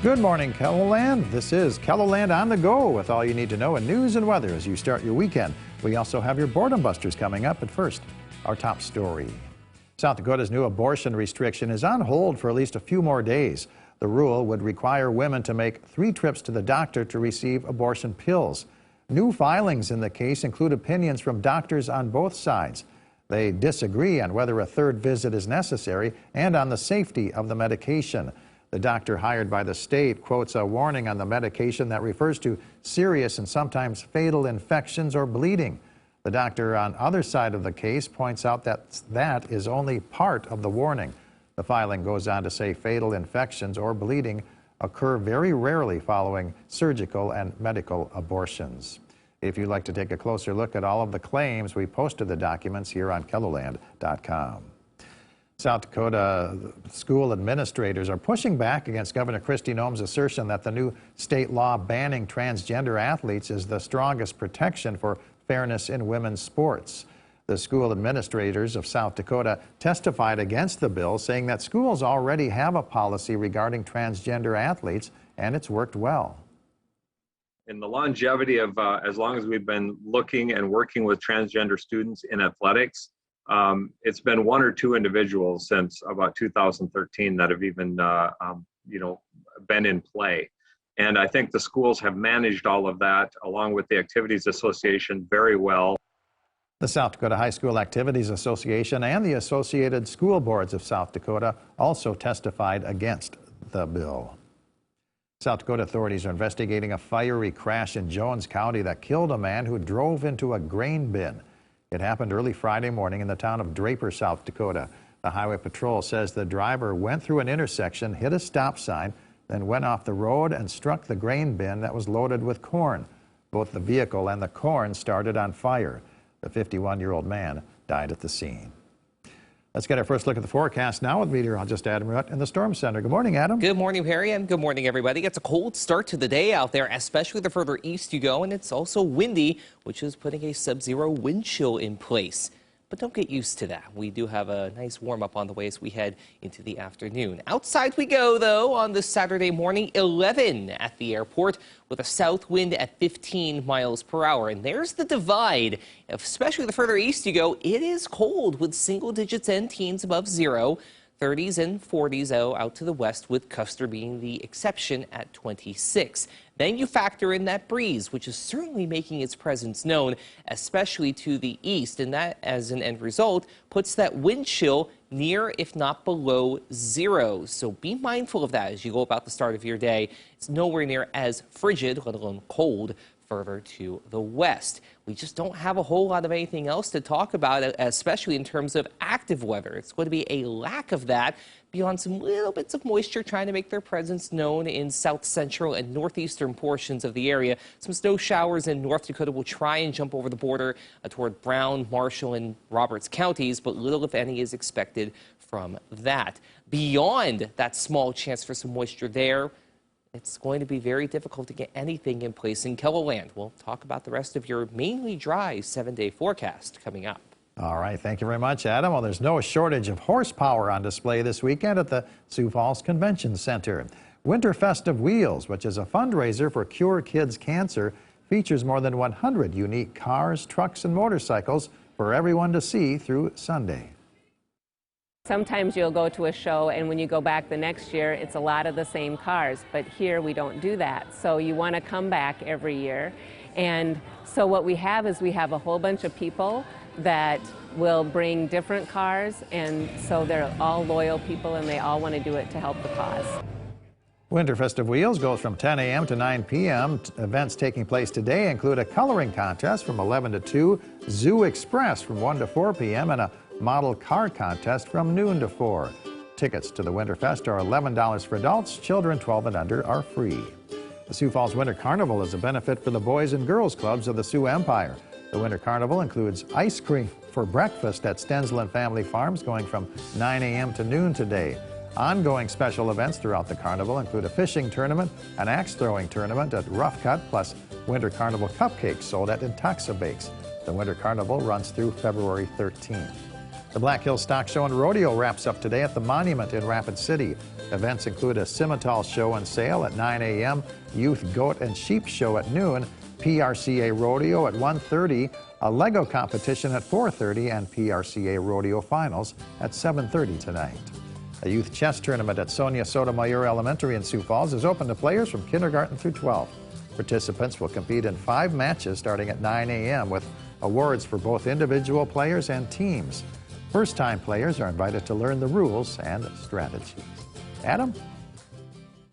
Good morning, KELOLAND. This is KELOLAND on the go with all you need to know in news and weather as you start your weekend. We also have your boredom busters coming up, but first, our top story. South Dakota's new abortion restriction is on hold for at least a few more days. The rule would require women to make 3 trips to the doctor to receive abortion pills. New filings in the case include opinions from doctors on both sides. They disagree on whether a 3rd visit is necessary and on the safety of the medication. The doctor hired by the state quotes a warning on the medication that refers to serious and sometimes fatal infections or bleeding. The doctor on other side of the case points out that that is only part of the warning. The filing goes on to say fatal infections or bleeding occur very rarely following surgical and medical abortions. If you'd like to take a closer look at all of the claims, we posted the documents here on KELOLAND.com. South Dakota school administrators are pushing back against Governor Kristi Noem's assertion that the new state law banning transgender athletes is the strongest protection for fairness in women's sports. The school administrators of South Dakota testified against the bill, saying that schools already have a policy regarding transgender athletes, and it's worked well. In the longevity of as long as we've been looking and working with transgender students in athletics, it's been 1 or 2 individuals since about 2013 that have even, been in play. And I think the schools have managed all of that, along with the Activities Association, very well. The South Dakota High School Activities Association and the Associated School Boards of South Dakota also testified against the bill. South Dakota authorities are investigating a fiery crash in Jones County that killed a man who drove into a grain bin. It happened early Friday morning in the town of Draper, South Dakota. The Highway Patrol says the driver went through an intersection, hit a stop sign, then went off the road and struck the grain bin that was loaded with corn. Both the vehicle and the corn started on fire. The 51-year-old man died at the scene. Let's get our first look at the forecast now with meteorologist Adam Rutt in the Storm Center. Good morning, Adam. Good morning, Harry, and good morning, everybody. It's a cold start to the day out there, especially the further east you go, and it's also windy, which is putting a sub-zero wind chill in place. But don't get used to that. We do have a nice warm-up on the way as we head into the afternoon. Outside we go, though, on this Saturday morning, 11 at the airport with a south wind at 15 miles per hour. And there's the divide. Especially the further east you go, it is cold with single digits and teens above 0. 30s and 40s out to the west, with Custer being the exception at 26. Then you factor in that breeze, which is certainly making its presence known, especially to the east, and that, as an end result, puts that wind chill near, if not below, 0. So be mindful of that as you go about the start of your day. It's nowhere near as frigid, let alone cold, further to the west. We just don't have a whole lot of anything else to talk about, especially in terms of active weather. It's going to be a lack of that beyond some little bits of moisture trying to make their presence known in south central and northeastern portions of the area. Some snow showers in North Dakota will try and jump over the border toward Brown, Marshall, and Roberts counties, but little, if any, is expected from that. Beyond that small chance for some moisture there, it's going to be very difficult to get anything in place in KELOLAND. We'll talk about the rest of your mainly dry 7-day forecast coming up. All right, thank you very much, Adam. Well, there's no shortage of horsepower on display this weekend at the Sioux Falls Convention Center. Winterfest of Wheels, which is a fundraiser for Cure Kids Cancer, features more than 100 unique cars, trucks, and motorcycles for everyone to see through Sunday. Sometimes you'll go to a show and when you go back the next year, it's a lot of the same cars, but here we don't do that. So you want to come back every year. And so what we have is we have a whole bunch of people that will bring different cars, and so they're all loyal people and they all want to do it to help the cause. Winterfest of Wheels goes from 10 a.m. to 9 p.m. Events taking place today include a coloring contest from 11 to 2, Zoo Express from 1 to 4 p.m., and a model car contest from noon to 4. Tickets to the Winterfest are $11 for adults. Children 12 and under are free. The Sioux Falls Winter Carnival is a benefit for the Boys and Girls Clubs of the Sioux Empire. The Winter Carnival includes ice cream for breakfast at Stensland Family Farms going from 9 a.m. to noon today. Ongoing special events throughout the carnival include a fishing tournament, an axe throwing tournament at Rough Cut, plus Winter Carnival cupcakes sold at Intoxa Bakes. The Winter Carnival runs through February 13th. The Black Hills Stock Show and Rodeo wraps up today at the Monument in Rapid City. Events include a Simmental show and sale at 9 a.m., Youth Goat and Sheep show at noon, PRCA Rodeo at 1:30, a Lego competition at 4:30, and PRCA Rodeo Finals at 7:30 tonight. A youth chess tournament at Sonia Sotomayor Elementary in Sioux Falls is open to players from kindergarten through 12. Participants will compete in 5 matches starting at 9 a.m. with awards for both individual players and teams. First-time players are invited to learn the rules and strategies. Adam?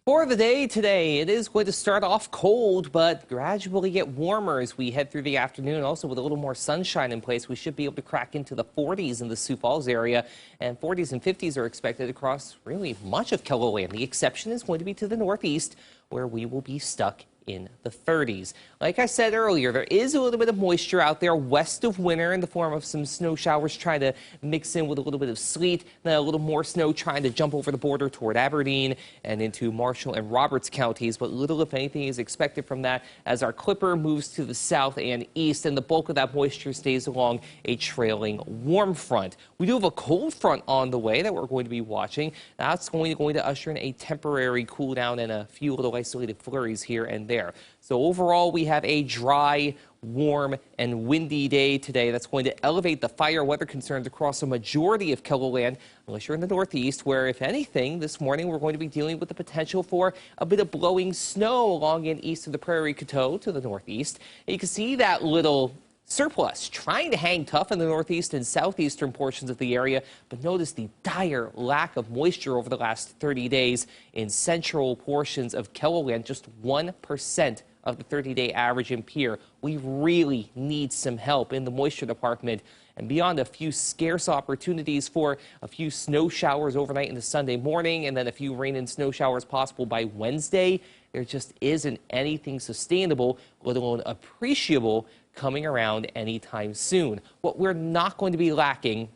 For the day today, it is going to start off cold, but gradually get warmer as we head through the afternoon. Also, with a little more sunshine in place, we should be able to crack into the 40s in the Sioux Falls area, and 40s and 50s are expected across really much of KELOLAND. The exception is going to be to the northeast, where we will be stuck in the 30s. Like I said earlier, there is a little bit of moisture out there west of winter in the form of some snow showers trying to mix in with a little bit of sleet, then a little more snow trying to jump over the border toward Aberdeen and into Marshall and Roberts counties. But little, if anything, is expected from that as our clipper moves to the south and east, and the bulk of that moisture stays along a trailing warm front. We do have a cold front on the way that we're going to be watching. That's going to usher in a temporary cool down and a few little isolated flurries here and there. So overall, we have a dry, warm, and windy day today that's going to elevate the fire weather concerns across a majority of KELOLAND, unless you're in the northeast, where, if anything, this morning we're going to be dealing with the potential for a bit of blowing snow along and east of the Prairie Coteau to the northeast. And you can see that little surplus trying to hang tough in the northeast and southeastern portions of the area, but notice the dire lack of moisture over the last 30 days in central portions of KELOLAND, just 1% of the 30-day average in Pierre. We really need some help in the moisture department. And beyond a few scarce opportunities for a few snow showers overnight into Sunday morning and then a few rain and snow showers possible by Wednesday, there just isn't anything sustainable, let alone appreciable, coming around anytime soon. What we're not going to be lacking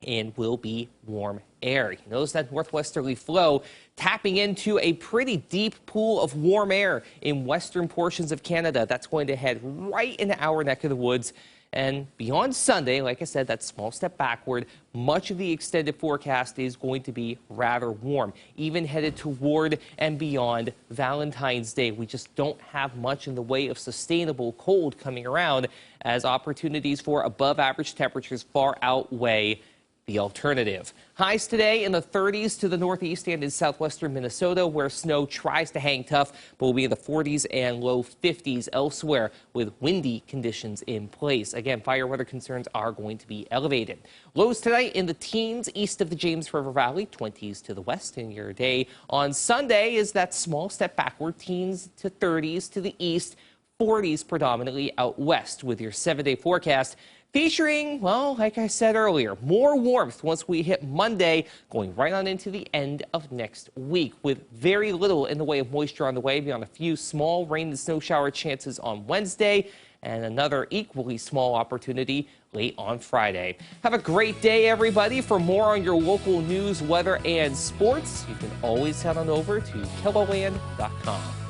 and will be warm air. You notice that northwesterly flow tapping into a pretty deep pool of warm air in western portions of Canada. That's going to head right into our neck of the woods. And beyond Sunday, like I said, that small step backward, much of the extended forecast is going to be rather warm, even headed toward and beyond Valentine's Day. We just don't have much in the way of sustainable cold coming around, as opportunities for above average temperatures far outweigh the alternative. Highs today in the 30s to the northeast and in southwestern Minnesota, where snow tries to hang tough, but will be in the 40s and low 50s elsewhere, with windy conditions in place. Again, fire weather concerns are going to be elevated. Lows tonight in the teens east of the James River Valley, 20s to the west. In your day on Sunday is that small step backward, teens to 30s to the east, 40s predominantly out west, with your 7-day forecast featuring, well, like I said earlier, more warmth once we hit Monday, going right on into the end of next week, with very little in the way of moisture on the way, beyond a few small rain and snow shower chances on Wednesday, and another equally small opportunity late on Friday. Have a great day, everybody. For more on your local news, weather, and sports, you can always head on over to KELOLAND.com.